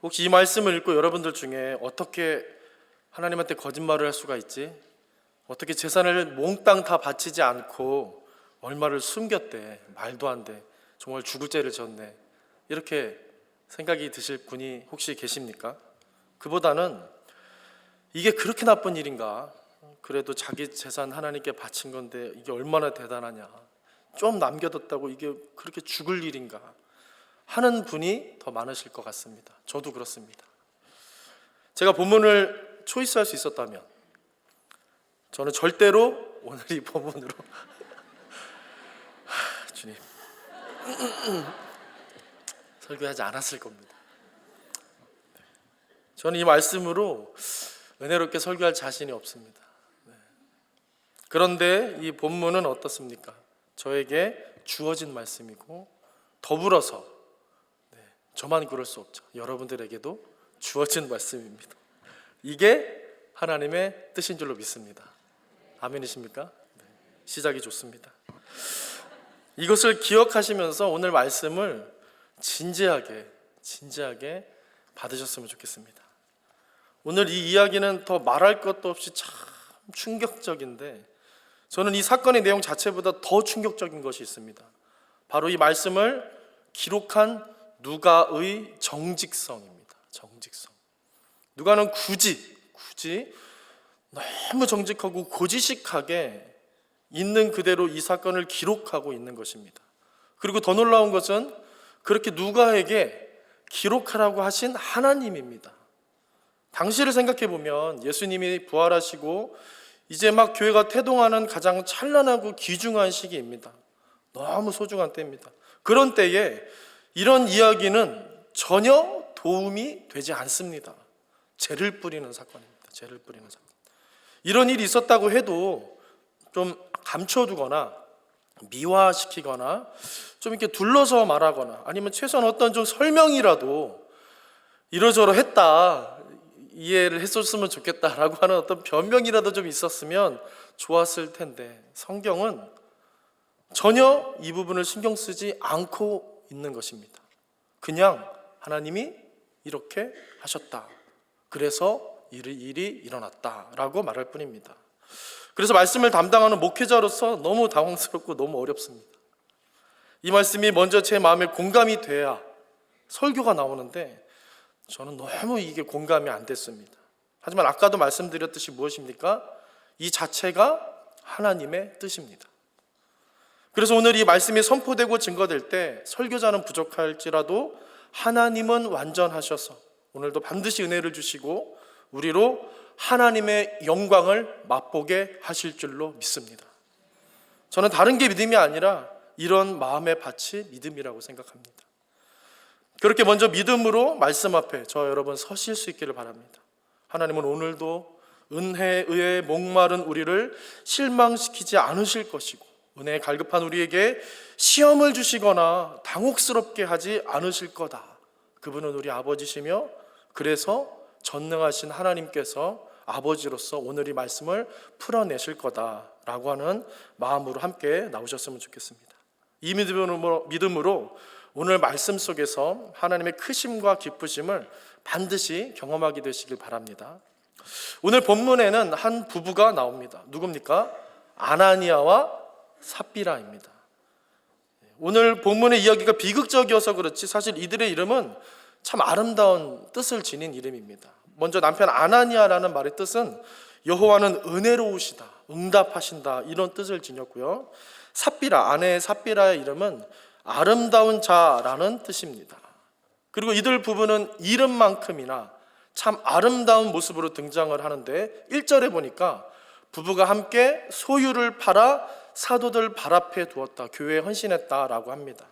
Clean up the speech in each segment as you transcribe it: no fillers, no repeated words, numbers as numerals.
혹시 이 말씀을 읽고 여러분들 중에 어떻게 하나님한테 거짓말을 할 수가 있지? 어떻게 재산을 몽땅 다 바치지 않고 얼마를 숨겼대? 말도 안 돼. 정말 죽을 죄를 졌네. 이렇게 생각이 드실 분이 혹시 계십니까? 그보다는 이게 그렇게 나쁜 일인가? 그래도 자기 재산 하나님께 바친 건데 이게 얼마나 대단하냐? 좀 남겨뒀다고 이게 그렇게 죽을 일인가? 하는 분이 더 많으실 것 같습니다. 저도 그렇습니다. 제가 본문을 초이스할 수 있었다면 저는 절대로 오늘 이 본문으로 주님 설교하지 않았을 겁니다. 저는 이 말씀으로 은혜롭게 설교할 자신이 없습니다. 그런데 이 본문은 어떻습니까? 저에게 주어진 말씀이고 더불어서 저만 그럴 수 없죠. 여러분들에게도 주어진 말씀입니다. 이게 하나님의 뜻인 줄로 믿습니다. 아멘이십니까? 시작이 좋습니다. 이것을 기억하시면서 오늘 말씀을 진지하게 받으셨으면 좋겠습니다. 오늘 이 이야기는 더 말할 것도 없이 참 충격적인데 저는 이 사건의 내용 자체보다 더 충격적인 것이 있습니다. 바로 이 말씀을 기록한 누가의 정직성입니다. 정직성. 누가는 굳이 너무 정직하고 고지식하게 있는 그대로 이 사건을 기록하고 있는 것입니다. 그리고 더 놀라운 것은 그렇게 누가에게 기록하라고 하신 하나님입니다. 당시를 생각해 보면 예수님이 부활하시고 이제 막 교회가 태동하는 가장 찬란하고 귀중한 시기입니다. 너무 소중한 때입니다. 그런 때에 이런 이야기는 전혀 도움이 되지 않습니다. 죄를 뿌리는 사건입니다. 죄를 뿌리는 사건. 이런 일이 있었다고 해도 좀 감춰두거나 미화시키거나 좀 이렇게 둘러서 말하거나 아니면 최소한 어떤 좀 설명이라도 이러저러 했다, 이해를 했었으면 좋겠다라고 하는 어떤 변명이라도 좀 있었으면 좋았을 텐데 성경은 전혀 이 부분을 신경 쓰지 않고 있는 것입니다. 그냥 하나님이 이렇게 하셨다, 그래서 일이 일어났다라고 말할 뿐입니다. 그래서 말씀을 담당하는 목회자로서 너무 당황스럽고 너무 어렵습니다. 이 말씀이 먼저 제 마음에 공감이 돼야 설교가 나오는데 저는 너무 이게 공감이 안 됐습니다. 하지만 아까도 말씀드렸듯이 무엇입니까? 이 자체가 하나님의 뜻입니다. 그래서 오늘 이 말씀이 선포되고 증거될 때 설교자는 부족할지라도 하나님은 완전하셔서 오늘도 반드시 은혜를 주시고 우리로 하나님의 영광을 맛보게 하실 줄로 믿습니다. 저는 다른 게 믿음이 아니라 이런 마음의 밭이 믿음이라고 생각합니다. 그렇게 먼저 믿음으로 말씀 앞에 저 여러분 서실 수 있기를 바랍니다. 하나님은 오늘도 은혜에 목마른 우리를 실망시키지 않으실 것이고 은혜에 갈급한 우리에게 시험을 주시거나 당혹스럽게 하지 않으실 거다. 그분은 우리 아버지시며 그래서 전능하신 하나님께서 아버지로서 오늘 이 말씀을 풀어내실 거다라고 하는 마음으로 함께 나오셨으면 좋겠습니다. 이 믿음으로 오늘 말씀 속에서 하나님의 크심과 기쁘심을 반드시 경험하게 되시길 바랍니다. 오늘 본문에는 한 부부가 나옵니다. 누굽니까? 아나니아와 삽비라입니다. 오늘 본문의 이야기가 비극적이어서 그렇지 사실 이들의 이름은 참 아름다운 뜻을 지닌 이름입니다. 먼저 남편 아나니아라는 말의 뜻은 여호와는 은혜로우시다, 응답하신다, 이런 뜻을 지녔고요. 삽비라, 아내 삽비라의 이름은 아름다운 자라는 뜻입니다. 그리고 이들 부부는 이름만큼이나 참 아름다운 모습으로 등장을 하는데 1절에 보니까 부부가 함께 소유를 팔아 사도들 발 앞에 두었다, 교회에 헌신했다라고 합니다.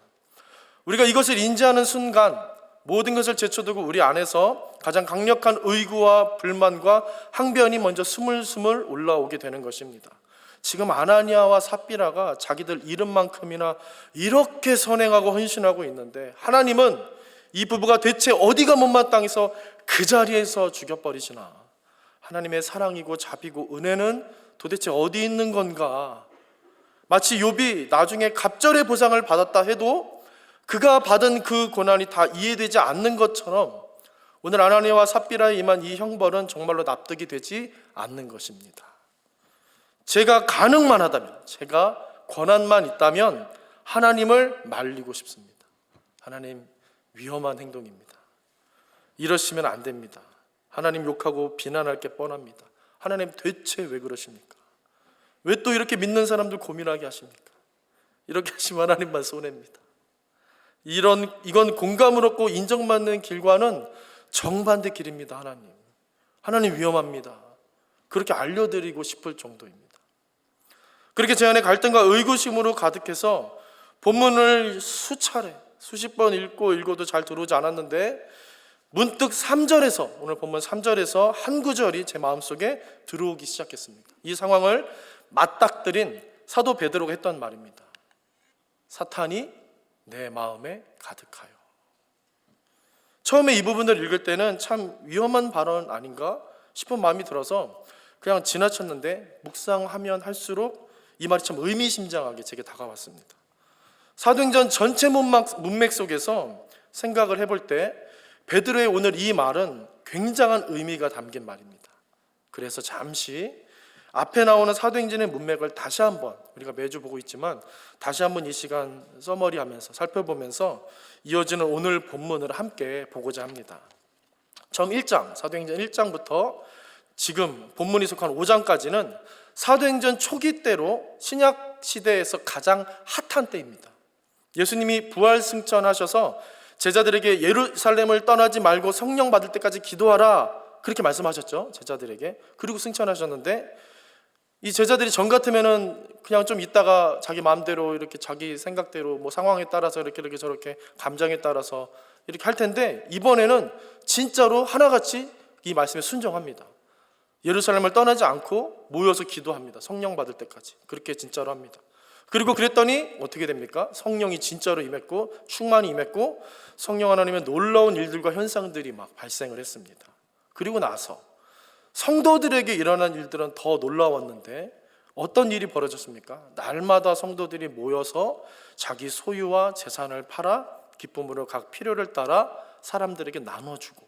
우리가 이것을 인지하는 순간 모든 것을 제쳐두고 우리 안에서 가장 강력한 의구와 불만과 항변이 먼저 스물스물 올라오게 되는 것입니다. 지금 아나니아와 삽비라가 자기들 이름만큼이나 이렇게 선행하고 헌신하고 있는데 하나님은 이 부부가 대체 어디가 못마땅해서 그 자리에서 죽여버리시나? 하나님의 사랑이고 자비고 은혜는 도대체 어디 있는 건가? 마치 욥이 나중에 갑절의 보상을 받았다 해도 그가 받은 그 고난이 다 이해되지 않는 것처럼 오늘 아나니아와 삽비라에 임한 이 형벌은 정말로 납득이 되지 않는 것입니다. 제가 가능만 하다면, 제가 권한만 있다면 하나님을 말리고 싶습니다. 하나님, 위험한 행동입니다. 이러시면 안 됩니다. 하나님 욕하고 비난할 게 뻔합니다. 하나님, 대체 왜 그러십니까? 왜 또 이렇게 믿는 사람들 고민하게 하십니까? 이렇게 하시면 하나님만 손해입니다. 이건 공감을 얻고 인정받는 길과는 정반대 길입니다. 하나님 위험합니다. 그렇게 알려드리고 싶을 정도입니다. 그렇게 제 안에 갈등과 의구심으로 가득해서 본문을 수차례 수십 번 읽고도 잘 들어오지 않았는데, 문득 3절에서, 오늘 본문 3절에서 한 구절이 제 마음속에 들어오기 시작했습니다. 이 상황을 맞닥뜨린 사도 베드로가 했던 말입니다. 사탄이 내 마음에 가득하여. 처음에 이 부분을 읽을 때는 참 위험한 발언 아닌가 싶은 마음이 들어서 그냥 지나쳤는데, 묵상하면 할수록 이 말이 참 의미심장하게 제게 다가왔습니다. 사도행전 전체 문맥 속에서 생각을 해볼 때 베드로의 오늘 이 말은 굉장한 의미가 담긴 말입니다. 그래서 잠시 앞에 나오는 사도행전의 문맥을 다시 한번, 우리가 매주 보고 있지만 다시 한번 이 시간 서머리하면서 살펴보면서 이어지는 오늘 본문을 함께 보고자 합니다. 처음 1장, 사도행전 1장부터 지금 본문이 속한 5장까지는 사도행전 초기 때로 신약 시대에서 가장 핫한 때입니다. 예수님이 부활 승천하셔서 제자들에게 예루살렘을 떠나지 말고 성령 받을 때까지 기도하라, 그렇게 말씀하셨죠, 제자들에게. 그리고 승천하셨는데, 이 제자들이 전 같으면은 그냥 좀 있다가 자기 마음대로 이렇게 자기 생각대로 뭐 상황에 따라서 이렇게 저렇게 감정에 따라서 이렇게 할 텐데, 이번에는 진짜로 하나같이 이 말씀에 순종합니다. 예루살렘을 떠나지 않고 모여서 기도합니다. 성령 받을 때까지. 그렇게 진짜로 합니다. 그리고 그랬더니 어떻게 됩니까? 성령이 진짜로 임했고 충만히 임했고 성령 하나님의 놀라운 일들과 현상들이 막 발생을 했습니다. 그리고 나서 성도들에게 일어난 일들은 더 놀라웠는데, 어떤 일이 벌어졌습니까? 날마다 성도들이 모여서 자기 소유와 재산을 팔아 기쁨으로 각 필요를 따라 사람들에게 나눠주고,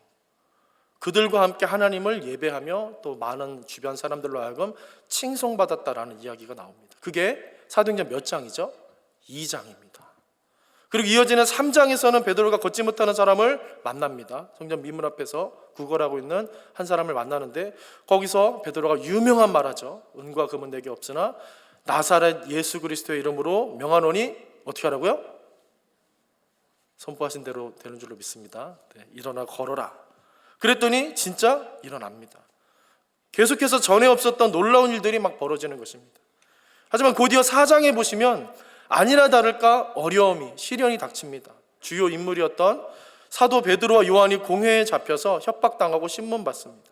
그들과 함께 하나님을 예배하며 또 많은 주변 사람들로 하여금 칭송받았다라는 이야기가 나옵니다. 그게 사도행전 몇 장이죠? 2장입니다. 그리고 이어지는 3장에서는 베드로가 걷지 못하는 사람을 만납니다. 성전 미문 앞에서 구걸하고 있는 한 사람을 만나는데, 거기서 베드로가 유명한 말하죠. 은과 금은 내게 없으나 나사렛 예수 그리스도의 이름으로 명하노니 어떻게 하라고요? 선포하신 대로 되는 줄로 믿습니다. 네, 일어나 걸어라. 그랬더니 진짜 일어납니다. 계속해서 전에 없었던 놀라운 일들이 막 벌어지는 것입니다. 하지만 곧이어 4장에 보시면 아니나 다를까 어려움이, 시련이 닥칩니다. 주요 인물이었던 사도 베드로와 요한이 공회에 잡혀서 협박당하고 신문받습니다.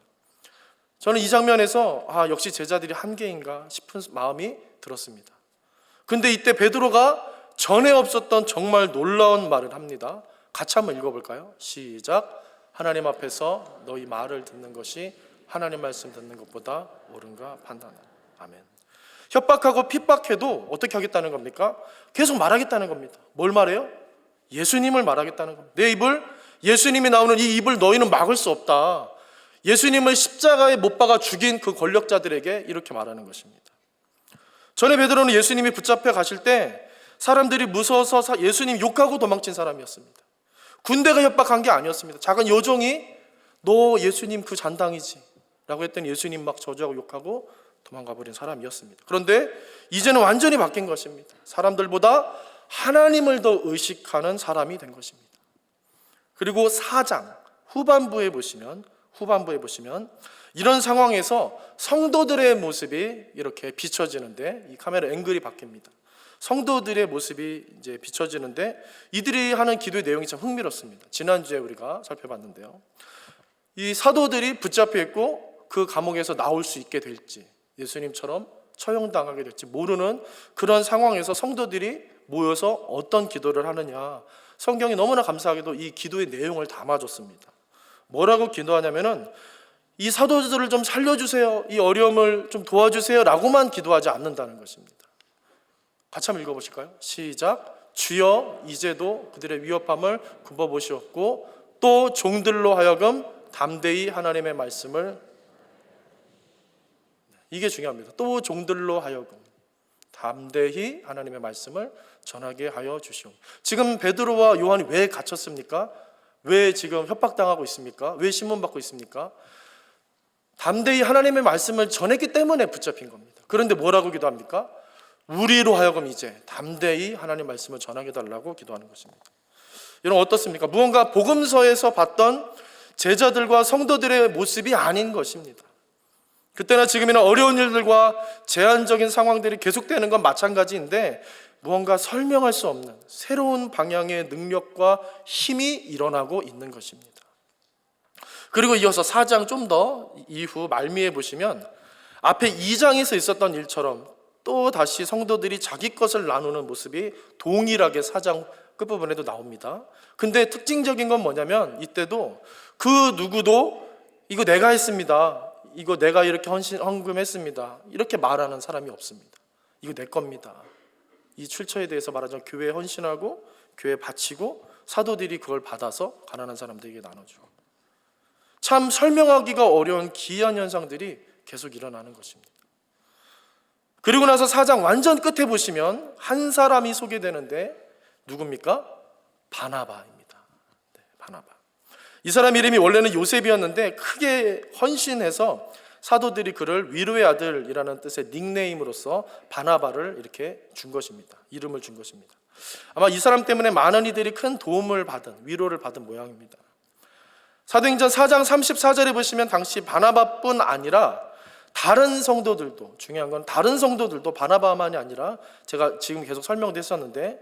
저는 이 장면에서 역시 제자들이 한계인가 싶은 마음이 들었습니다. 근데 이때 베드로가 전에 없었던 정말 놀라운 말을 합니다. 같이 한번 읽어볼까요? 시작. 하나님 앞에서 너희 말을 듣는 것이 하나님 말씀 듣는 것보다 옳은가 판단하라. 아멘. 협박하고 핍박해도 어떻게 하겠다는 겁니까? 계속 말하겠다는 겁니다. 뭘 말해요? 예수님을 말하겠다는 겁니다. 내 입을, 예수님이 나오는 이 입을 너희는 막을 수 없다. 예수님을 십자가에 못 박아 죽인 그 권력자들에게 이렇게 말하는 것입니다. 전에 베드로는 예수님이 붙잡혀 가실 때 사람들이 무서워서 예수님 욕하고 도망친 사람이었습니다. 군대가 협박한 게 아니었습니다. 작은 요정이 너 예수님 그 잔당이지 라고 했더니 예수님 막 저주하고 욕하고 도망가 버린 사람이었습니다. 그런데 이제는 완전히 바뀐 것입니다. 사람들보다 하나님을 더 의식하는 사람이 된 것입니다. 그리고 4장 후반부에 보시면 이런 상황에서 성도들의 모습이 이렇게 비춰지는데, 이 카메라 앵글이 바뀝니다. 성도들의 모습이 이제 비춰지는데, 이들이 하는 기도의 내용이 참 흥미롭습니다. 지난주에 우리가 살펴봤는데요. 이 사도들이 붙잡혀 있고 그 감옥에서 나올 수 있게 될지, 예수님처럼 처형당하게 될지 모르는 그런 상황에서 성도들이 모여서 어떤 기도를 하느냐, 성경이 너무나 감사하게도 이 기도의 내용을 담아줬습니다. 뭐라고 기도하냐면은 이 사도들을 좀 살려주세요, 이 어려움을 좀 도와주세요 라고만 기도하지 않는다는 것입니다. 같이 한번 읽어보실까요? 시작. 주여 이제도 그들의 위협함을 굽어보시옵고 또 종들로 하여금 담대히 하나님의 말씀을, 이게 중요합니다. 또 종들로 하여금 담대히 하나님의 말씀을 전하게 하여 주시오. 지금 베드로와 요한이 왜 갇혔습니까? 왜 지금 협박당하고 있습니까? 왜 신문받고 있습니까? 담대히 하나님의 말씀을 전했기 때문에 붙잡힌 겁니다. 그런데 뭐라고 기도합니까? 우리로 하여금 이제 담대히 하나님의 말씀을 전하게 달라고 기도하는 것입니다. 여러분 어떻습니까? 무언가 복음서에서 봤던 제자들과 성도들의 모습이 아닌 것입니다. 그때나 지금이나 어려운 일들과 제한적인 상황들이 계속되는 건 마찬가지인데 무언가 설명할 수 없는 새로운 방향의 능력과 힘이 일어나고 있는 것입니다. 그리고 이어서 4장 좀 더 이후 말미에 보시면 앞에 2장에서 있었던 일처럼 또 다시 성도들이 자기 것을 나누는 모습이 동일하게 4장 끝부분에도 나옵니다. 근데 특징적인 건 뭐냐면 이때도 그 누구도 이거 내가 했습니다, 이거 내가 이렇게 헌금했습니다, 이렇게 말하는 사람이 없습니다. 이거 내 겁니다. 이 출처에 대해서 말하자면 교회에 헌신하고 교회에 바치고 사도들이 그걸 받아서 가난한 사람들에게 나눠주고, 참 설명하기가 어려운 기이한 현상들이 계속 일어나는 것입니다. 그리고 나서 4장 완전 끝에 보시면 한 사람이 소개되는데 누굽니까? 바나바입니다. 네, 바나바. 이 사람 이름이 원래는 요셉이었는데 크게 헌신해서 사도들이 그를 위로의 아들이라는 뜻의 닉네임으로서 바나바를 이렇게 준 것입니다. 이름을 준 것입니다. 아마 이 사람 때문에 많은 이들이 큰 도움을 받은, 위로를 받은 모양입니다. 사도행전 4장 34절에 보시면 당시 바나바뿐 아니라 다른 성도들도, 중요한 건 다른 성도들도 바나바만이 아니라 제가 지금 계속 설명도 했었는데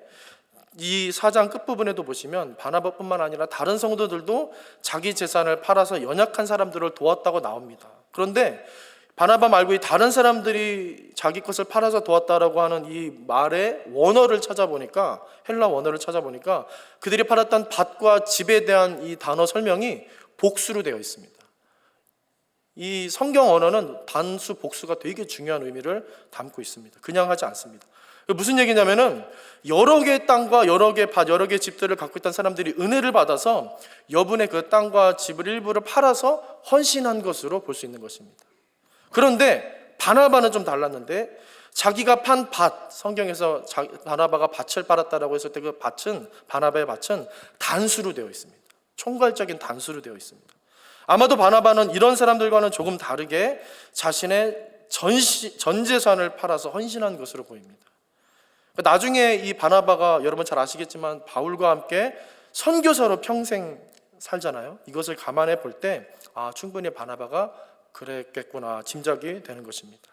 이 4장 끝부분에도 보시면 바나바뿐만 아니라 다른 성도들도 자기 재산을 팔아서 연약한 사람들을 도왔다고 나옵니다. 그런데 바나바 말고 이 다른 사람들이 자기 것을 팔아서 도왔다라고 하는 이 말의 원어를 찾아보니까, 헬라 원어를 찾아보니까 그들이 팔았던 밭과 집에 대한 이 단어 설명이 복수로 되어 있습니다. 이 성경 언어는 단수, 복수가 되게 중요한 의미를 담고 있습니다. 그냥 하지 않습니다. 무슨 얘기냐면은 여러 개의 땅과 여러 개의 밭, 여러 개의 집들을 갖고 있던 사람들이 은혜를 받아서 여분의 그 땅과 집을 일부를 팔아서 헌신한 것으로 볼 수 있는 것입니다. 그런데 바나바는 좀 달랐는데 자기가 판 밭, 성경에서 바나바가 밭을 팔았다라고 했을 때 그 밭은, 바나바의 밭은 단수로 되어 있습니다. 총괄적인 단수로 되어 있습니다. 아마도 바나바는 이런 사람들과는 조금 다르게 자신의 전 재산을 팔아서 헌신한 것으로 보입니다. 나중에 이 바나바가 여러분 잘 아시겠지만 바울과 함께 선교사로 평생 살잖아요. 이것을 감안해 볼 때 충분히 바나바가 그랬겠구나 짐작이 되는 것입니다.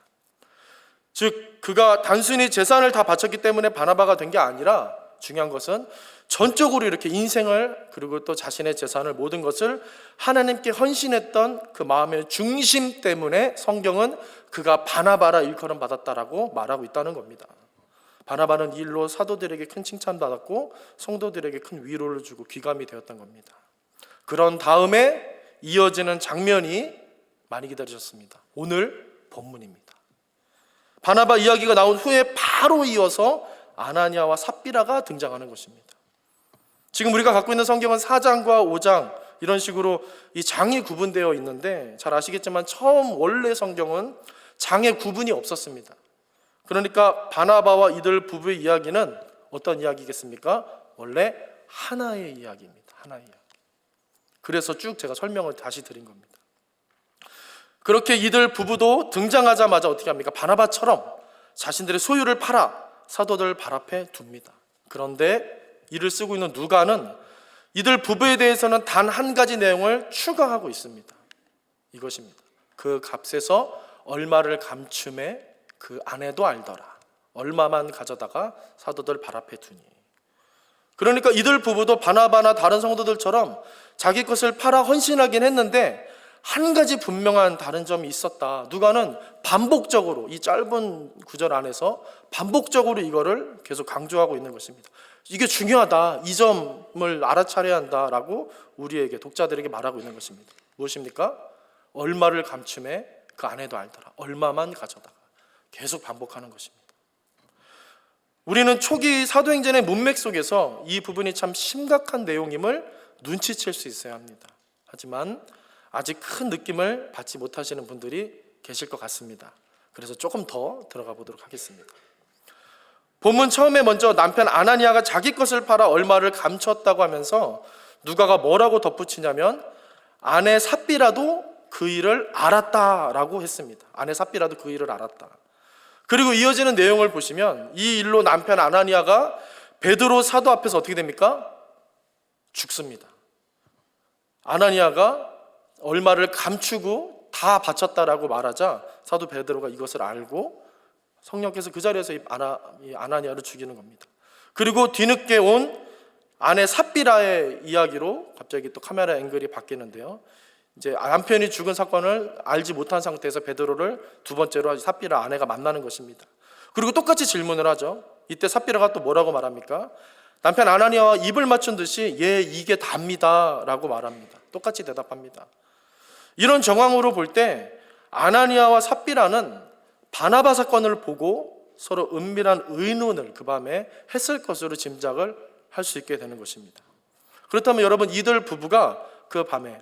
즉 그가 단순히 재산을 다 바쳤기 때문에 바나바가 된 게 아니라 중요한 것은 전적으로 이렇게 인생을, 그리고 또 자신의 재산을, 모든 것을 하나님께 헌신했던 그 마음의 중심 때문에 성경은 그가 바나바라 일컬음 받았다라고 말하고 있다는 겁니다. 바나바는 이 일로 사도들에게 큰 칭찬받았고 성도들에게 큰 위로를 주고 귀감이 되었던 겁니다. 그런 다음에 이어지는 장면이 많이 기다리셨습니다. 오늘 본문입니다. 바나바 이야기가 나온 후에 바로 이어서 아나니아와 삽비라가 등장하는 것입니다. 지금 우리가 갖고 있는 성경은 4장과 5장 이런 식으로 이 장이 구분되어 있는데 잘 아시겠지만 처음 원래 성경은 장의 구분이 없었습니다. 그러니까 바나바와 이들 부부의 이야기는 어떤 이야기겠습니까? 원래 하나의 이야기입니다. 하나의 이야기. 그래서 쭉 제가 설명을 다시 드린 겁니다. 그렇게 이들 부부도 등장하자마자 어떻게 합니까? 바나바처럼 자신들의 소유를 팔아 사도들 발 앞에 둡니다. 그런데 이를 쓰고 있는 누가는 이들 부부에 대해서는 단 한 가지 내용을 추가하고 있습니다. 이것입니다. 그 값에서 얼마를 감춤해 그 아내도 알더라. 얼마만 가져다가 사도들 발 앞에 두니. 그러니까 이들 부부도 바나바나 다른 성도들처럼 자기 것을 팔아 헌신하긴 했는데 한 가지 분명한 다른 점이 있었다. 누가는 반복적으로 이 짧은 구절 안에서 반복적으로 이거를 계속 강조하고 있는 것입니다. 이게 중요하다. 이 점을 알아차려야 한다라고 우리에게, 독자들에게 말하고 있는 것입니다. 무엇입니까? 얼마를 감춤해 그 아내도 알더라. 얼마만 가져다가. 계속 반복하는 것입니다. 우리는 초기 사도행전의 문맥 속에서 이 부분이 참 심각한 내용임을 눈치챌 수 있어야 합니다. 하지만 아직 큰 느낌을 받지 못하시는 분들이 계실 것 같습니다. 그래서 조금 더 들어가 보도록 하겠습니다. 본문 처음에 먼저 남편 아나니아가 자기 것을 팔아 얼마를 감췄다고 하면서 누가가 뭐라고 덧붙이냐면 아내 삽비라도 그 일을 알았다라고 했습니다. 아내 삽비라도 그 일을 알았다. 그리고 이어지는 내용을 보시면 이 일로 남편 아나니아가 베드로 사도 앞에서 어떻게 됩니까? 죽습니다. 아나니아가 얼마를 감추고 다 바쳤다라고 말하자 사도 베드로가 이것을 알고 성령께서 그 자리에서 이 아나니아를 죽이는 겁니다. 그리고 뒤늦게 온 아내 삽비라의 이야기로 갑자기 또 카메라 앵글이 바뀌는데요. 이제 남편이 죽은 사건을 알지 못한 상태에서 베드로를 두 번째로 삽비라 아내가 만나는 것입니다. 그리고 똑같이 질문을 하죠. 이때 삽비라가 또 뭐라고 말합니까? 남편 아나니아와 입을 맞춘 듯이 예, 이게 답니다 라고 말합니다. 똑같이 대답합니다. 이런 정황으로 볼 때 아나니아와 삽비라는 바나바 사건을 보고 서로 은밀한 의논을 그 밤에 했을 것으로 짐작을 할 수 있게 되는 것입니다. 그렇다면 여러분, 이들 부부가 그 밤에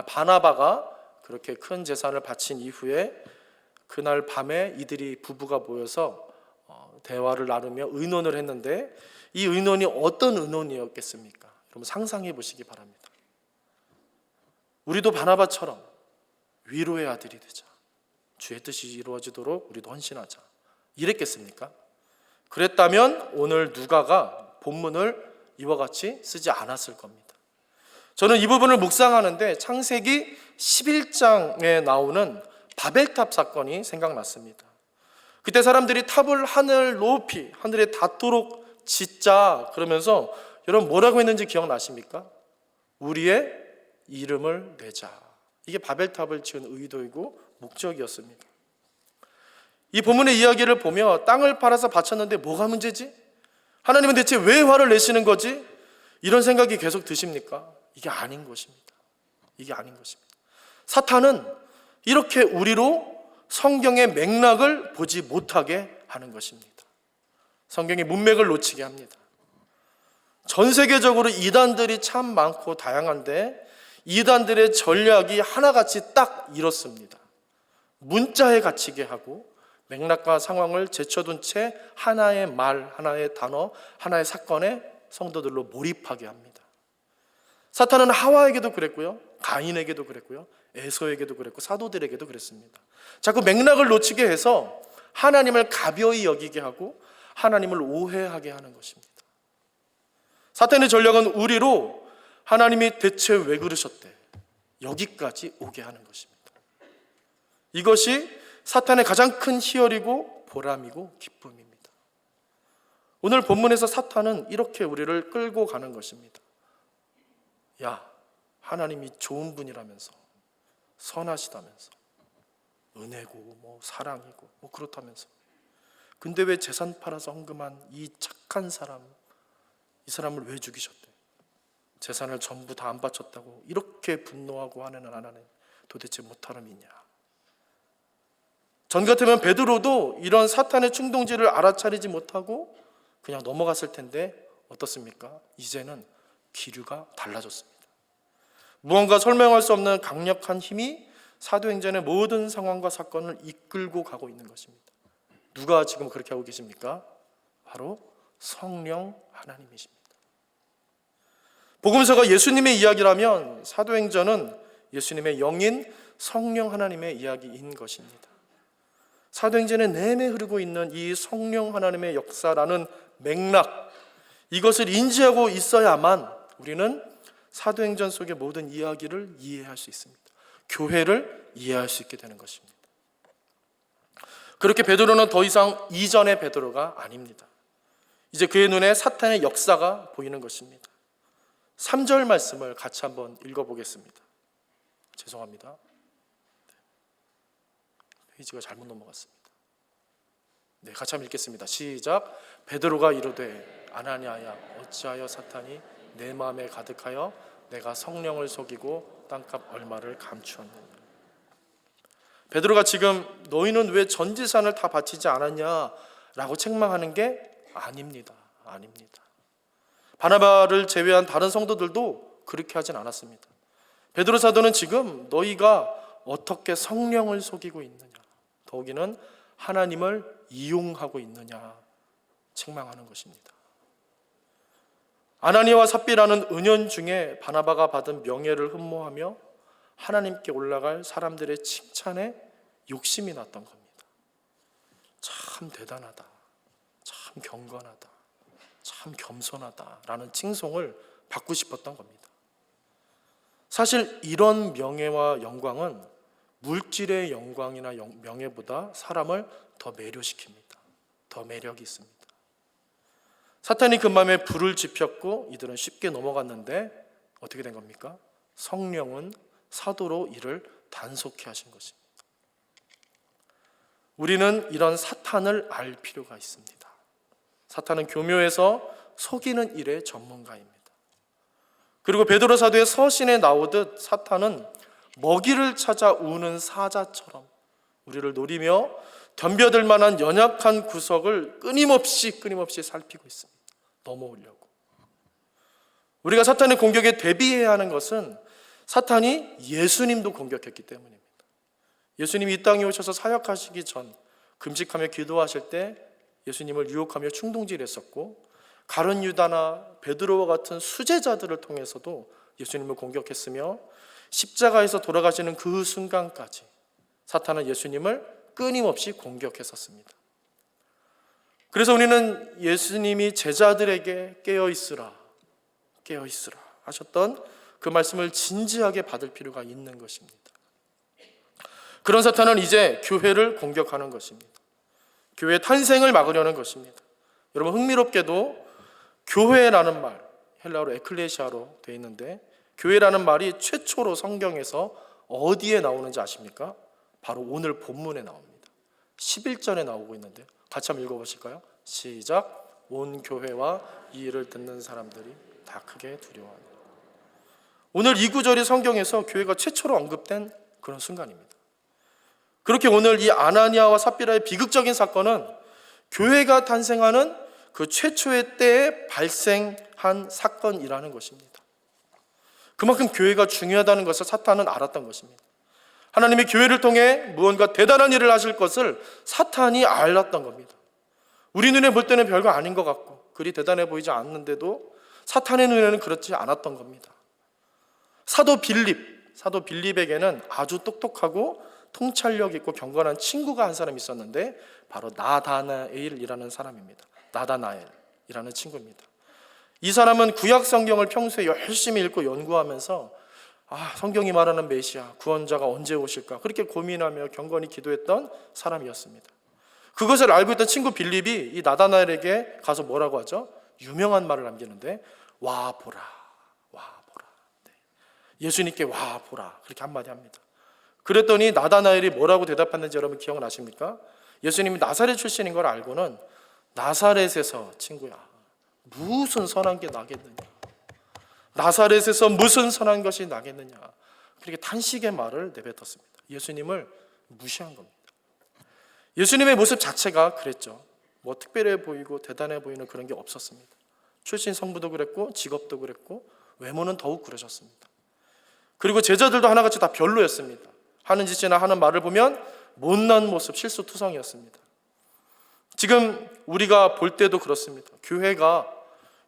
바나바가 그렇게 큰 재산을 바친 이후에 그날 밤에 이들이 부부가 모여서 대화를 나누며 의논을 했는데 이 의논이 어떤 의논이었겠습니까? 여러분 상상해 보시기 바랍니다. 우리도 바나바처럼 위로의 아들이 되자. 주의 뜻이 이루어지도록 우리도 헌신하자. 이랬겠습니까? 그랬다면 오늘 누가가 본문을 이와 같이 쓰지 않았을 겁니다. 저는 이 부분을 묵상하는데 창세기 11장에 나오는 바벨탑 사건이 생각났습니다. 그때 사람들이 탑을 하늘 높이 하늘에 닿도록 짓자 그러면서 여러분 뭐라고 했는지 기억나십니까? 우리의 이름을 내자. 이게 바벨탑을 지은 의도이고 목적이었습니다. 이 본문의 이야기를 보며 땅을 팔아서 바쳤는데 뭐가 문제지? 하나님은 대체 왜 화를 내시는 거지? 이런 생각이 계속 드십니까? 이게 아닌 것입니다. 이게 아닌 것입니다. 사탄은 이렇게 우리로 성경의 맥락을 보지 못하게 하는 것입니다. 성경의 문맥을 놓치게 합니다. 전 세계적으로 이단들이 참 많고 다양한데 이단들의 전략이 하나같이 딱 이렇습니다. 문자에 갇히게 하고 맥락과 상황을 제쳐둔 채 하나의 말, 하나의 단어, 하나의 사건에 성도들로 몰입하게 합니다. 사탄은 하와에게도 그랬고요, 가인에게도 그랬고요, 에서에게도 그랬고 사도들에게도 그랬습니다. 자꾸 맥락을 놓치게 해서 하나님을 가벼이 여기게 하고 하나님을 오해하게 하는 것입니다. 사탄의 전략은 우리로 하나님이 대체 왜 그러셨대? 여기까지 오게 하는 것입니다. 이것이 사탄의 가장 큰 희열이고 보람이고 기쁨입니다. 오늘 본문에서 사탄은 이렇게 우리를 끌고 가는 것입니다. 야, 하나님이 좋은 분이라면서, 선하시다면서, 은혜고 사랑이고 그렇다면서, 근데 왜 재산 팔아서 헌금한 이 착한 사람, 이 사람을 왜 죽이셨대? 재산을 전부 다 안 바쳤다고 이렇게 분노하고 하는 하나님 도대체 못하는 이냐? 전 같으면 베드로도 이런 사탄의 충동질을 알아차리지 못하고 그냥 넘어갔을 텐데 어떻습니까? 이제는 기류가 달라졌습니다. 무언가 설명할 수 없는 강력한 힘이 사도행전의 모든 상황과 사건을 이끌고 가고 있는 것입니다. 누가 지금 그렇게 하고 계십니까? 바로 성령 하나님이십니다. 복음서가 예수님의 이야기라면 사도행전은 예수님의 영인 성령 하나님의 이야기인 것입니다. 사도행전에 내내 흐르고 있는 이 성령 하나님의 역사라는 맥락, 이것을 인지하고 있어야만 우리는 사도행전 속의 모든 이야기를 이해할 수 있습니다. 교회를 이해할 수 있게 되는 것입니다. 그렇게 베드로는 더 이상 이전의 베드로가 아닙니다. 이제 그의 눈에 사탄의 역사가 보이는 것입니다. 3절 말씀을 같이 한번 읽어보겠습니다. 죄송합니다. 페이지가 잘못 넘어갔습니다. 네, 같이 한번 읽겠습니다. 시작. 베드로가 이르되 아나니아야, 어찌하여 사탄이 내 마음에 가득하여 내가 성령을 속이고 땅값 얼마를 감추었느냐. 베드로가 지금 너희는 왜 전 재산을 다 바치지 않았냐라고 책망하는 게 아닙니다. 바나바를 제외한 다른 성도들도 그렇게 하진 않았습니다. 베드로 사도는 지금 너희가 어떻게 성령을 속이고 있느냐, 더욱이는 하나님을 이용하고 있느냐 책망하는 것입니다. 아나니아와 삽비라는 은연 중에 바나바가 받은 명예를 흠모하며 하나님께 올라갈 사람들의 칭찬에 욕심이 났던 겁니다. 참 대단하다, 참 경건하다, 참 겸손하다라는 칭송을 받고 싶었던 겁니다. 사실 이런 명예와 영광은 물질의 영광이나 명예보다 사람을 더 매료시킵니다. 더 매력이 있습니다. 사탄이 그 마음에 불을 지폈고 이들은 쉽게 넘어갔는데 어떻게 된 겁니까? 성령은 사도로 이를 단속해 하신 것입니다. 우리는 이런 사탄을 알 필요가 있습니다. 사탄은 교묘해서 속이는 일의 전문가입니다. 그리고 베드로 사도의 서신에 나오듯 사탄은 먹이를 찾아 우는 사자처럼 우리를 노리며 덤벼들 만한 연약한 구석을 끊임없이 살피고 있습니다. 넘어오려고. 우리가 사탄의 공격에 대비해야 하는 것은 사탄이 예수님도 공격했기 때문입니다. 예수님이 이 땅에 오셔서 사역하시기 전 금식하며 기도하실 때 예수님을 유혹하며 충동질했었고, 가룟 유다나 베드로와 같은 수제자들을 통해서도 예수님을 공격했으며, 십자가에서 돌아가시는 그 순간까지 사탄은 예수님을 끊임없이 공격했었습니다. 그래서 우리는 예수님이 제자들에게 깨어있으라 하셨던 그 말씀을 진지하게 받을 필요가 있는 것입니다. 그런 사탄은 이제 교회를 공격하는 것입니다. 교회의 탄생을 막으려는 것입니다. 여러분, 흥미롭게도 교회라는 말, 헬라어로 에클레시아로 되어 있는데, 교회라는 말이 최초로 성경에서 어디에 나오는지 아십니까? 바로 오늘 본문에 나옵니다. 11절에 나오고 있는데요. 같이 한번 읽어보실까요? 시작. 온 교회와 이 일을 듣는 사람들이 다 크게 두려워하니라. 오늘 이 구절이 성경에서 교회가 최초로 언급된 그런 순간입니다. 그렇게 오늘 이 아나니아와 삽비라의 비극적인 사건은 교회가 탄생하는 그 최초의 때에 발생한 사건이라는 것입니다. 그만큼 교회가 중요하다는 것을 사탄은 알았던 것입니다. 하나님의 교회를 통해 무언가 대단한 일을 하실 것을 사탄이 알았던 겁니다. 우리 눈에 볼 때는 별거 아닌 것 같고 그리 대단해 보이지 않는데도 사탄의 눈에는 그렇지 않았던 겁니다. 사도 빌립에게는 아주 똑똑하고 통찰력 있고 경건한 친구가 한 사람 있었는데 바로 나다나엘이라는 사람입니다. 나다나엘이라는 친구입니다. 이 사람은 구약 성경을 평소에 열심히 읽고 연구하면서 성경이 말하는 메시아, 구원자가 언제 오실까 그렇게 고민하며 경건히 기도했던 사람이었습니다. 그것을 알고 있던 친구 빌립이 이 나다나엘에게 가서 뭐라고 하죠? 유명한 말을 남기는데 와 보라. 네. 예수님께 와 보라 그렇게 한마디 합니다. 그랬더니 나다나엘이 뭐라고 대답했는지 여러분 기억나십니까? 예수님이 나사렛 출신인 걸 알고는 나사렛에서 친구야 무슨 선한 게 나겠느냐, 나사렛에서 무슨 선한 것이 나겠느냐, 그렇게 탄식의 말을 내뱉었습니다. 예수님을 무시한 겁니다. 예수님의 모습 자체가 그랬죠. 뭐 특별해 보이고 대단해 보이는 그런 게 없었습니다. 출신 성부도 그랬고 직업도 그랬고 외모는 더욱 그러셨습니다. 그리고 제자들도 하나같이 다 별로였습니다. 하는 짓이나 하는 말을 보면 못난 모습, 실수투성이었습니다. 지금 우리가 볼 때도 그렇습니다. 교회가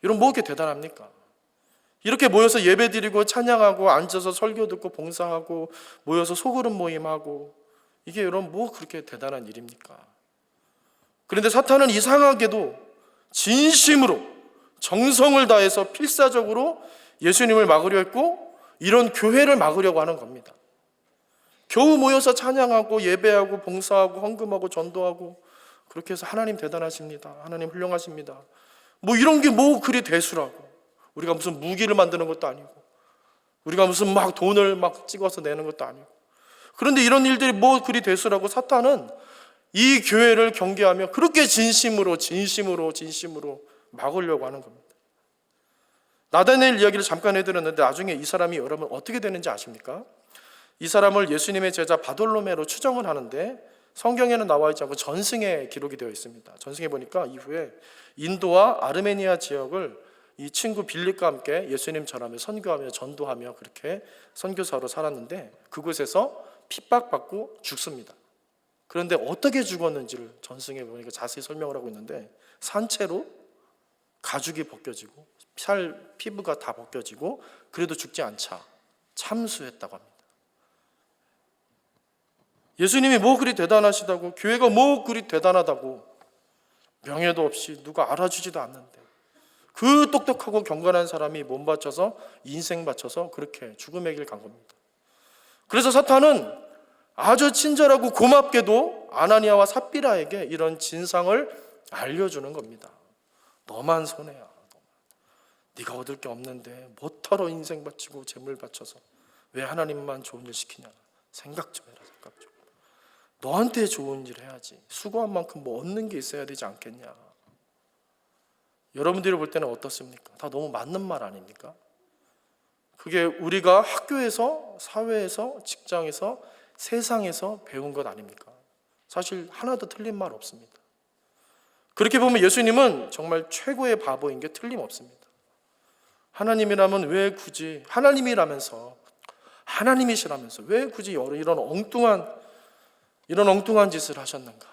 이런 뭐 그렇게 대단합니까? 이렇게 모여서 예배드리고 찬양하고 앉아서 설교 듣고 봉사하고 모여서 소그룹 모임하고 이게 여러분 뭐 그렇게 대단한 일입니까? 그런데 사탄은 이상하게도 진심으로 정성을 다해서 필사적으로 예수님을 막으려 했고 이런 교회를 막으려고 하는 겁니다. 겨우 모여서 찬양하고 예배하고 봉사하고 헌금하고 전도하고 그렇게 해서 하나님 대단하십니다, 하나님 훌륭하십니다, 뭐 이런 게 뭐 그리 대수라고, 우리가 무슨 무기를 만드는 것도 아니고 우리가 무슨 막 돈을 막 찍어서 내는 것도 아니고, 그런데 이런 일들이 뭐 그리 대수라고 사탄은 이 교회를 경계하며 그렇게 진심으로 막으려고 하는 겁니다. 나다나엘 이야기를 잠깐 해드렸는데 나중에 이 사람이 여러분 어떻게 되는지 아십니까? 이 사람을 예수님의 제자 바돌로메로 추정을 하는데 성경에는 나와 있지 않고 전승에 기록이 되어 있습니다. 전승에 보니까 이후에 인도와 아르메니아 지역을 이 친구 빌립과 함께 예수님 전하며 선교하며 전도하며 그렇게 선교사로 살았는데 그곳에서 핍박받고 죽습니다. 그런데 어떻게 죽었는지를 전승에 보니까 자세히 설명을 하고 있는데 산채로 가죽이 벗겨지고 피부가 다 벗겨지고 그래도 죽지 않자 참수했다고 합니다. 예수님이 뭐 그리 대단하시다고, 교회가 뭐 그리 대단하다고, 명예도 없이 누가 알아주지도 않는데 그 똑똑하고 경건한 사람이 몸 바쳐서 인생 바쳐서 그렇게 죽음의 길 간 겁니다. 그래서 사탄은 아주 친절하고 고맙게도 아나니아와 삽비라에게 이런 진상을 알려주는 겁니다. 너만 손해야. 네가 얻을 게 없는데 뭐하러 인생 바치고 재물 바쳐서 왜 하나님만 좋은 일 시키냐. 생각 좀 해라. 생각 좀. 너한테 좋은 일 해야지. 수고한 만큼 뭐 얻는 게 있어야 되지 않겠냐. 여러분들이 볼 때는 어떻습니까? 다 너무 맞는 말 아닙니까? 그게 우리가 학교에서, 사회에서, 직장에서, 세상에서 배운 것 아닙니까? 사실 하나도 틀린 말 없습니다. 그렇게 보면 예수님은 정말 최고의 바보인 게 틀림없습니다. 하나님이라면 왜 굳이, 하나님이시라면서 왜 굳이 이런 엉뚱한 짓을 하셨는가?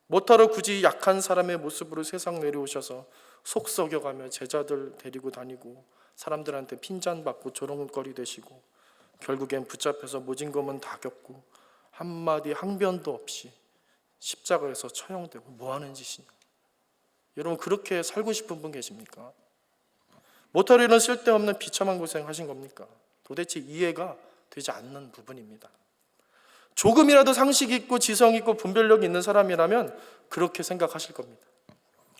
못하러 굳이 약한 사람의 모습으로 세상 내려오셔서 속 썩여가며 제자들 데리고 다니고 사람들한테 핀잔받고 조롱거리 되시고 결국엔 붙잡혀서 모진 검은 다 겪고 한마디 항변도 없이 십자가에서 처형되고 뭐하는 짓이냐. 여러분 그렇게 살고 싶은 분 계십니까? 못하러 이런 쓸데없는 비참한 고생 하신 겁니까? 도대체 이해가 되지 않는 부분입니다. 조금이라도 상식 있고 지성 있고 분별력이 있는 사람이라면 그렇게 생각하실 겁니다.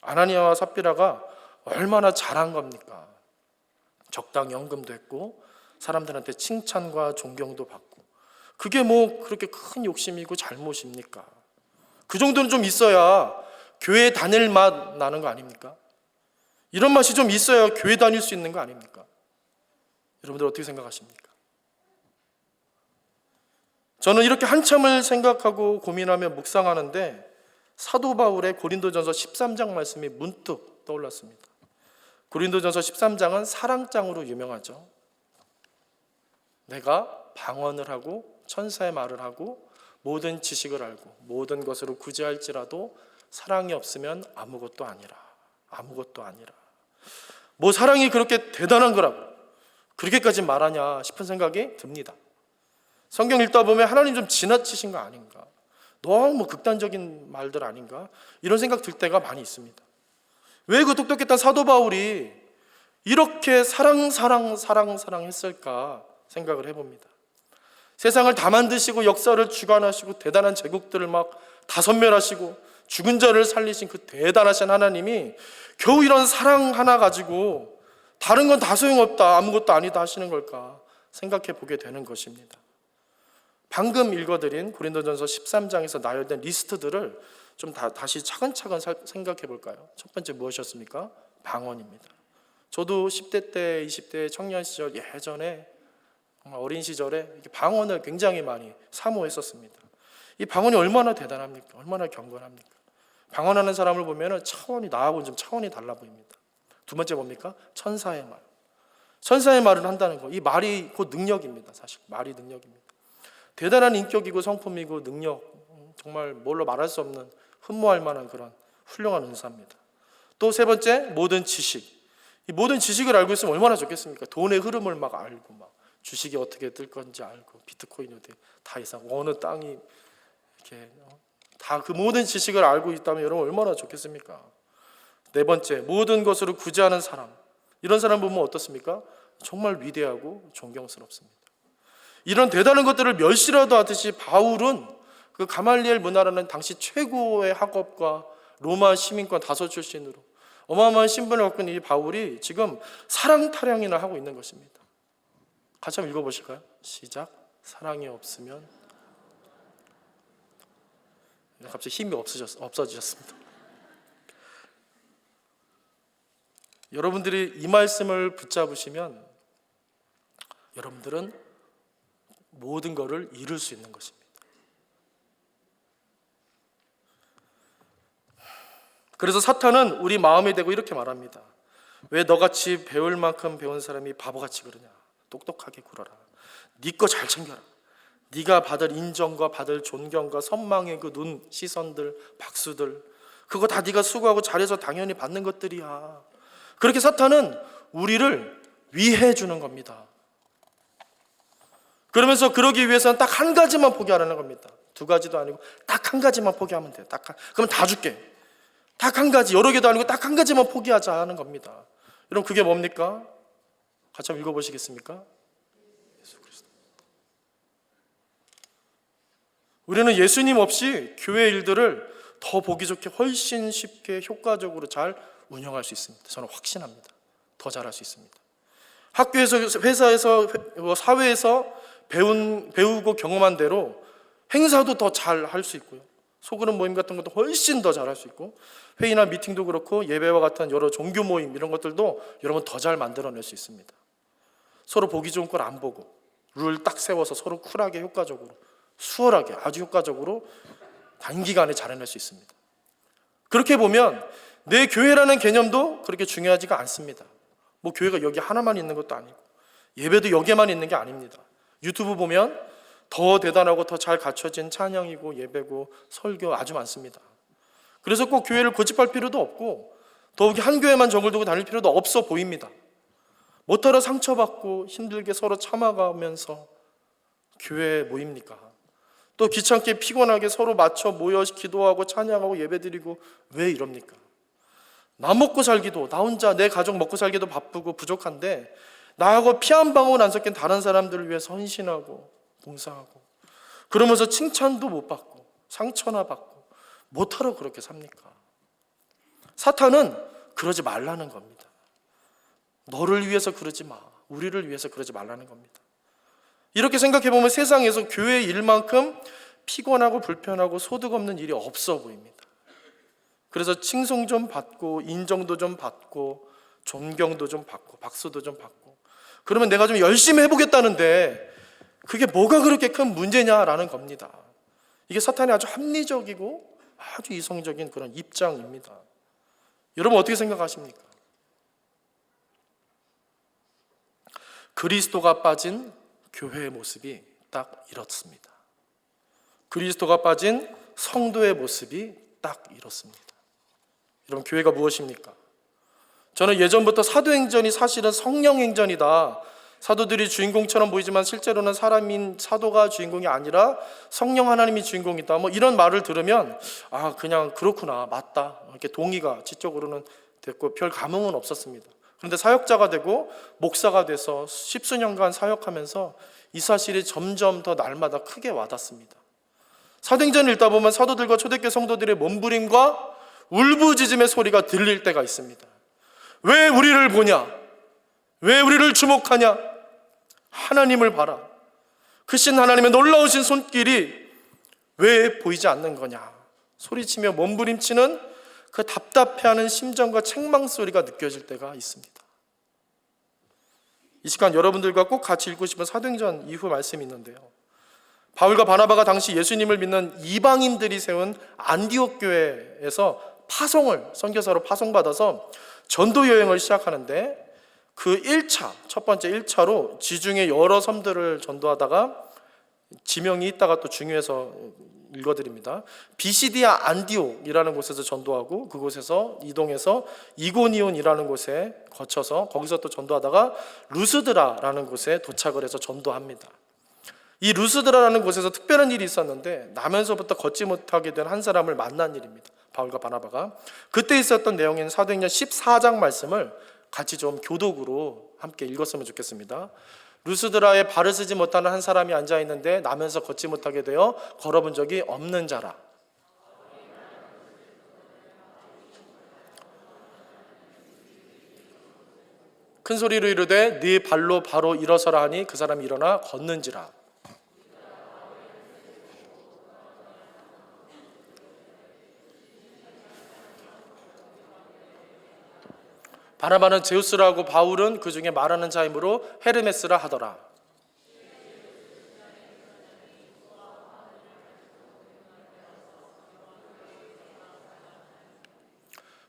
아나니아와 삽비라가 얼마나 잘한 겁니까? 적당 연금도 했고 사람들한테 칭찬과 존경도 받고 그게 뭐 그렇게 큰 욕심이고 잘못입니까? 그 정도는 좀 있어야 교회 다닐 맛 나는 거 아닙니까? 이런 맛이 좀 있어야 교회 다닐 수 있는 거 아닙니까? 여러분들 어떻게 생각하십니까? 저는 이렇게 한참을 생각하고 고민하며 묵상하는데 사도 바울의 고린도전서 13장 말씀이 문득 떠올랐습니다. 고린도전서 13장은 사랑장으로 유명하죠. 내가 방언을 하고 천사의 말을 하고 모든 지식을 알고 모든 것으로 구제할지라도 사랑이 없으면 아무것도 아니라. 뭐 사랑이 그렇게 대단한 거라고 그렇게까지 말하냐 싶은 생각이 듭니다. 성경 읽다 보면 하나님 좀 지나치신 거 아닌가, 너무 극단적인 말들 아닌가 이런 생각 들 때가 많이 있습니다. 왜 그 똑똑했던 사도 바울이 이렇게 사랑했을까 생각을 해봅니다. 세상을 다 만드시고 역사를 주관하시고 대단한 제국들을 막 다 섬멸하시고 죽은 자를 살리신 그 대단하신 하나님이 겨우 이런 사랑 하나 가지고 다른 건 다 소용없다, 아무것도 아니다 하시는 걸까 생각해 보게 되는 것입니다. 방금 읽어드린 고린도전서 13장에서 나열된 리스트들을 좀 다시 차근차근 생각해 볼까요? 첫 번째 무엇이었습니까? 방언입니다. 저도 10대 때, 20대 청년 시절 예전에 어린 시절에 방언을 굉장히 많이 사모했었습니다. 이 방언이 얼마나 대단합니까? 얼마나 경건합니까? 방언하는 사람을 보면 차원이 나하고는 좀 차원이 달라 보입니다. 두 번째 뭡니까? 천사의 말. 천사의 말을 한다는 거. 이 말이 곧 능력입니다. 사실 말이 능력입니다. 대단한 인격이고 성품이고 능력, 정말 뭘로 말할 수 없는 흠모할 만한 그런 훌륭한 은사입니다. 또 세 번째, 모든 지식. 이 모든 지식을 알고 있으면 얼마나 좋겠습니까? 돈의 흐름을 막 알고 막 주식이 어떻게 뜰 건지 알고 비트코인이 어떻게 다 이상 어느 땅이 이렇게 다 그 모든 지식을 알고 있다면 여러분 얼마나 좋겠습니까? 네 번째, 모든 것으로 구제하는 사람. 이런 사람 보면 어떻습니까? 정말 위대하고 존경스럽습니다. 이런 대단한 것들을 멸시라도 하듯이 바울은 그 가말리엘 문화라는 당시 최고의 학업과 로마 시민권 다섯 출신으로 어마어마한 신분을 갖고 있는 이 바울이 지금 사랑 타령이나 하고 있는 것입니다. 같이 한번 읽어보실까요? 시작. 사랑이 없으면 갑자기 힘이 없어지셨습니다. 여러분들이 이 말씀을 붙잡으시면 여러분들은 모든 것을 이룰 수 있는 것입니다. 그래서 사탄은 우리 마음에 대고 이렇게 말합니다. 왜 너같이 배울 만큼 배운 사람이 바보같이 그러냐. 똑똑하게 굴어라. 네 거 잘 챙겨라. 네가 받을 인정과 받을 존경과 선망의 그 눈, 시선들, 박수들, 그거 다 네가 수고하고 잘해서 당연히 받는 것들이야. 그렇게 사탄은 우리를 위해 주는 겁니다. 그러면서 그러기 위해서는 딱 한 가지만 포기하라는 겁니다. 두 가지도 아니고 딱 한 가지만 포기하면 돼요. 그럼 다 줄게. 딱 한 가지, 여러 개도 아니고 딱 한 가지만 포기하자 하는 겁니다. 여러분, 그게 뭡니까? 같이 한번 읽어보시겠습니까? 예수 그리스도. 우리는 예수님 없이 교회 일들을 더 보기 좋게 훨씬 쉽게 효과적으로 잘 운영할 수 있습니다. 저는 확신합니다. 더 잘할 수 있습니다. 학교에서, 회사에서, 사회에서 배우고 경험한 대로 행사도 더 잘 할 수 있고요. 소그룹 모임 같은 것도 훨씬 더 잘할 수 있고, 회의나 미팅도 그렇고 예배와 같은 여러 종교 모임 이런 것들도 여러분 더 잘 만들어낼 수 있습니다. 서로 보기 좋은 걸 안 보고 룰 딱 세워서 서로 쿨하게 효과적으로, 수월하게, 아주 효과적으로 단기간에 잘 해낼 수 있습니다. 그렇게 보면 내 교회라는 개념도 그렇게 중요하지가 않습니다. 뭐 교회가 여기 하나만 있는 것도 아니고 예배도 여기에만 있는 게 아닙니다. 유튜브 보면 더 대단하고 더 잘 갖춰진 찬양이고 예배고 설교 아주 많습니다. 그래서 꼭 교회를 고집할 필요도 없고 더욱이 한 교회만 정을 두고 다닐 필요도 없어 보입니다. 뭐하러 상처받고 힘들게 서로 참아가면서 교회에 모입니까? 또 귀찮게 피곤하게 서로 맞춰 모여 기도하고 찬양하고 예배드리고 왜 이럽니까? 나 먹고 살기도, 나 혼자 내 가족 먹고 살기도 바쁘고 부족한데 나하고 피 한 방울 안 섞인 다른 사람들을 위해 헌신하고 봉사하고 그러면서 칭찬도 못 받고 상처나 받고 못하러 그렇게 삽니까? 사탄은 그러지 말라는 겁니다. 너를 위해서 그러지 마. 우리를 위해서 그러지 말라는 겁니다. 이렇게 생각해보면 세상에서 교회 일만큼 피곤하고 불편하고 소득 없는 일이 없어 보입니다. 그래서 칭송 좀 받고 인정도 좀 받고 존경도 좀 받고 박수도 좀 받고 그러면 내가 좀 열심히 해보겠다는데 그게 뭐가 그렇게 큰 문제냐라는 겁니다. 이게 사탄의 아주 합리적이고 아주 이성적인 그런 입장입니다. 여러분 어떻게 생각하십니까? 그리스도가 빠진 교회의 모습이 딱 이렇습니다. 그리스도가 빠진 성도의 모습이 딱 이렇습니다. 여러분 교회가 무엇입니까? 저는 예전부터 사도행전이 사실은 성령행전이다. 사도들이 주인공처럼 보이지만 실제로는 사람인 사도가 주인공이 아니라 성령 하나님이 주인공이다. 뭐 이런 말을 들으면 그냥 그렇구나, 맞다, 이렇게 동의가 지적으로는 됐고 별 감흥은 없었습니다. 그런데 사역자가 되고 목사가 돼서 십수년간 사역하면서 이 사실이 점점 더 날마다 크게 와닿습니다. 사도행전을 읽다 보면 사도들과 초대교회 성도들의 몸부림과 울부짖음의 소리가 들릴 때가 있습니다. 왜 우리를 보냐? 왜 우리를 주목하냐? 하나님을 봐라. 크신 하나님의 놀라우신 손길이 왜 보이지 않는 거냐? 소리치며 몸부림치는 그 답답해하는 심정과 책망 소리가 느껴질 때가 있습니다. 이 시간 여러분들과 꼭 같이 읽고 싶은 사도행전 이후 말씀이 있는데요. 바울과 바나바가 당시 예수님을 믿는 이방인들이 세운 안디옥 교회에서 선교사로 파송받아서 전도 여행을 시작하는데 그 1차, 첫 번째 1차로 지중해 여러 섬들을 전도하다가 지명이 있다가 또 중요해서 읽어드립니다. 비시디아 안디옥이라는 곳에서 전도하고 그곳에서 이동해서 이고니온이라는 곳에 거쳐서 거기서 또 전도하다가 루스드라라는 곳에 도착을 해서 전도합니다. 이 루스드라라는 곳에서 특별한 일이 있었는데 나면서부터 걷지 못하게 된 한 사람을 만난 일입니다. 바울과 바나바가 그때 있었던 내용인 사도행전 14장 말씀을 같이 좀 교독으로 함께 읽었으면 좋겠습니다. 루스드라에 발을 쓰지 못하는 한 사람이 앉아있는데 나면서 걷지 못하게 되어 걸어본 적이 없는 자라. 큰 소리로 이르되 네 발로 바로 일어서라 하니 그 사람이 일어나 걷는지라. 바나바는 제우스라고 바울은 그 중에 말하는 자이므로 헤르메스라 하더라.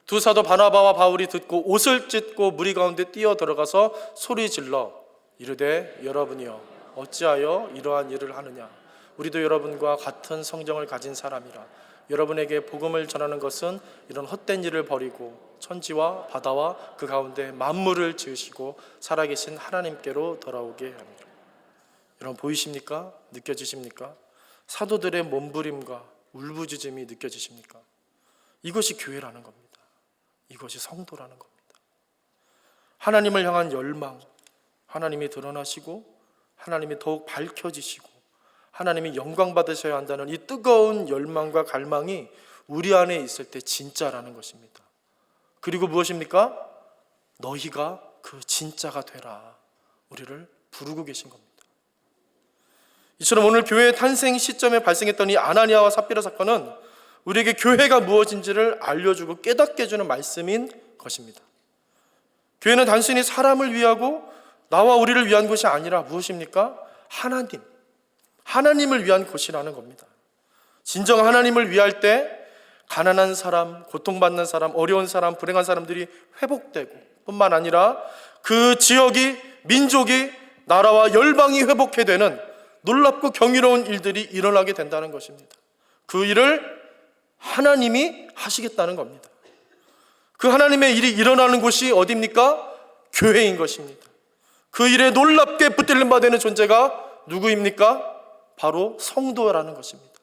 두 사도 바나바와 바울이 듣고 옷을 찢고 무리 가운데 뛰어 들어가서 소리 질러 이르되 여러분이여 어찌하여 이러한 일을 하느냐. 우리도 여러분과 같은 성정을 가진 사람이라. 여러분에게 복음을 전하는 것은 이런 헛된 일을 버리고 천지와 바다와 그 가운데 만물을 지으시고 살아계신 하나님께로 돌아오게 합니다. 여러분 보이십니까? 느껴지십니까? 사도들의 몸부림과 울부짖음이 느껴지십니까? 이것이 교회라는 겁니다. 이것이 성도라는 겁니다. 하나님을 향한 열망, 하나님이 드러나시고 하나님이 더욱 밝혀지시고 하나님이 영광 받으셔야 한다는 이 뜨거운 열망과 갈망이 우리 안에 있을 때 진짜라는 것입니다. 그리고 무엇입니까? 너희가 그 진짜가 되라. 우리를 부르고 계신 겁니다. 이처럼 오늘 교회의 탄생 시점에 발생했던 이 아나니아와 삽비라 사건은 우리에게 교회가 무엇인지를 알려주고 깨닫게 해주는 말씀인 것입니다. 교회는 단순히 사람을 위하고 나와 우리를 위한 것이 아니라 무엇입니까? 하나님을 위한 곳이라는 겁니다. 진정 하나님을 위할 때 가난한 사람, 고통받는 사람, 어려운 사람, 불행한 사람들이 회복되고 뿐만 아니라 그 지역이, 민족이, 나라와 열방이 회복해 되는 놀랍고 경이로운 일들이 일어나게 된다는 것입니다. 그 일을 하나님이 하시겠다는 겁니다. 그 하나님의 일이 일어나는 곳이 어디입니까? 교회인 것입니다. 그 일에 놀랍게 붙들림 받는 존재가 누구입니까? 바로 성도라는 것입니다.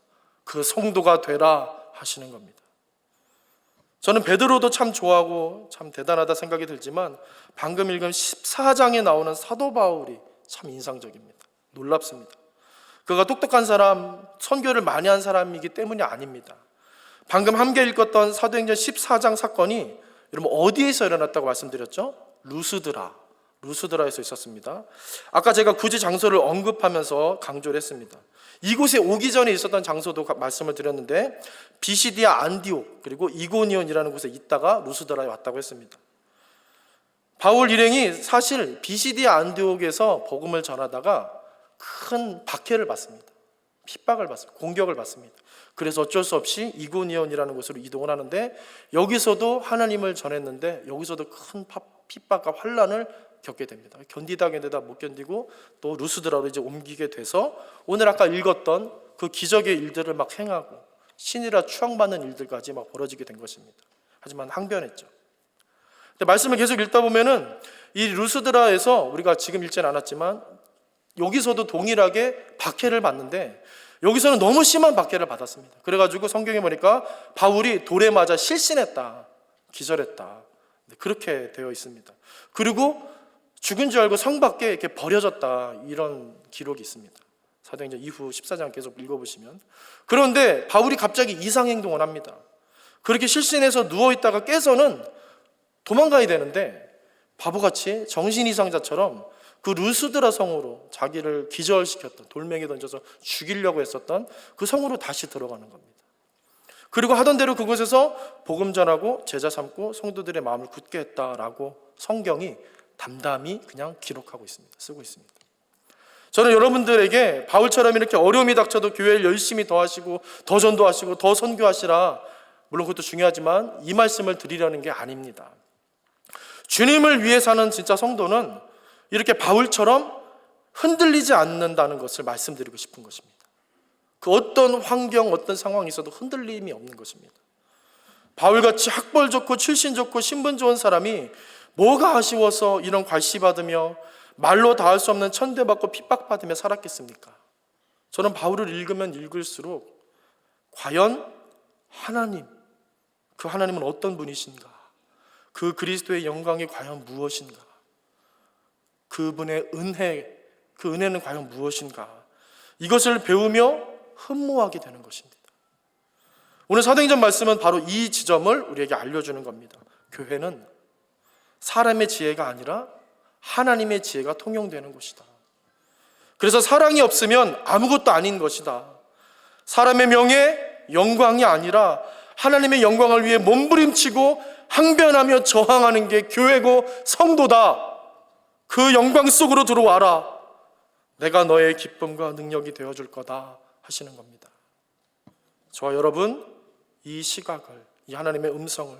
그 성도가 되라 하시는 겁니다. 저는 베드로도 참 좋아하고 참 대단하다 생각이 들지만 방금 읽은 14장에 나오는 사도 바울이 참 인상적입니다. 놀랍습니다. 그가 똑똑한 사람, 선교를 많이 한 사람이기 때문이 아닙니다. 방금 함께 읽었던 사도행전 14장 사건이 여러분 어디에서 일어났다고 말씀드렸죠? 루스드라에서 있었습니다. 아까 제가 굳이 장소를 언급하면서 강조를 했습니다. 이곳에 오기 전에 있었던 장소도 말씀을 드렸는데 비시디아 안디옥 그리고 이고니온이라는 곳에 있다가 루스드라에 왔다고 했습니다. 바울 일행이 사실 비시디아 안디옥에서 복음을 전하다가 큰 박해를 받습니다. 핍박을 받습니다. 공격을 받습니다. 그래서 어쩔 수 없이 이고니온이라는 곳으로 이동을 하는데 여기서도 하나님을 전했는데 여기서도 큰 핍박과 환난을 겪게 됩니다. 견디다 못 견디고 또 루스드라로 이제 옮기게 돼서 오늘 아까 읽었던 그 기적의 일들을 막 행하고 신이라 추앙받는 일들까지 막 벌어지게 된 것입니다. 하지만 항변했죠. 근데 말씀을 계속 읽다 보면은 이 루스드라에서 우리가 지금 읽지는 않았지만 여기서도 동일하게 박해를 받는데 여기서는 너무 심한 박해를 받았습니다. 그래가지고 성경에 보니까 바울이 돌에 맞아 실신했다, 기절했다 그렇게 되어 있습니다. 그리고 죽은 줄 알고 성 밖에 이렇게 버려졌다 이런 기록이 있습니다. 사도행전 이후 14장 계속 읽어보시면. 그런데 바울이 갑자기 이상 행동을 합니다. 그렇게 실신해서 누워있다가 깨서는 도망가야 되는데 바보같이 정신 이상자처럼 그 루스드라 성으로 자기를 기절시켰던 돌멩이 던져서 죽이려고 했었던 그 성으로 다시 들어가는 겁니다. 그리고 하던 대로 그곳에서 복음 전하고 제자 삼고 성도들의 마음을 굳게 했다라고 성경이 담담히 그냥 기록하고 있습니다. 쓰고 있습니다. 저는 여러분들에게 바울처럼 이렇게 어려움이 닥쳐도 교회를 열심히 더 하시고 더 전도하시고 더 선교하시라, 물론 그것도 중요하지만 이 말씀을 드리려는 게 아닙니다. 주님을 위해 사는 진짜 성도는 이렇게 바울처럼 흔들리지 않는다는 것을 말씀드리고 싶은 것입니다. 그 어떤 환경, 어떤 상황이 있어도 흔들림이 없는 것입니다. 바울같이 학벌 좋고 출신 좋고 신분 좋은 사람이 뭐가 아쉬워서 이런 괄시받으며 말로 다 할 수 없는 천대받고 핍박받으며 살았겠습니까? 저는 바울을 읽으면 읽을수록 과연 하나님, 그 하나님은 어떤 분이신가? 그 그리스도의 영광이 과연 무엇인가? 그분의 은혜, 그 은혜는 과연 무엇인가? 이것을 배우며 흠모하게 되는 것입니다. 오늘 사도행전 말씀은 바로 이 지점을 우리에게 알려주는 겁니다. 교회는 사람의 지혜가 아니라 하나님의 지혜가 통용되는 곳이다. 그래서 사랑이 없으면 아무것도 아닌 것이다. 사람의 명예, 영광이 아니라 하나님의 영광을 위해 몸부림치고 항변하며 저항하는 게 교회고 성도다. 그 영광 속으로 들어와라. 내가 너의 기쁨과 능력이 되어줄 거다 하시는 겁니다. 저와 여러분 이 시각을, 이 하나님의 음성을,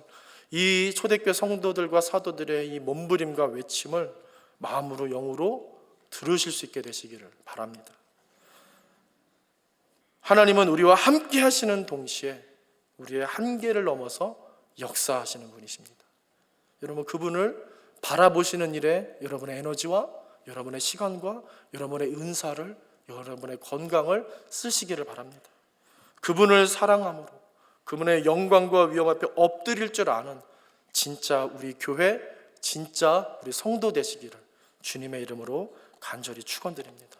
이 초대교회 성도들과 사도들의 이 몸부림과 외침을 마음으로 영으로 들으실 수 있게 되시기를 바랍니다. 하나님은 우리와 함께 하시는 동시에 우리의 한계를 넘어서 역사하시는 분이십니다. 여러분, 그분을 바라보시는 일에 여러분의 에너지와 여러분의 시간과 여러분의 은사를, 여러분의 건강을 쓰시기를 바랍니다. 그분을 사랑함으로 그분의 영광과 위엄 앞에 엎드릴 줄 아는 진짜 우리 교회, 진짜 우리 성도 되시기를 주님의 이름으로 간절히 축원드립니다.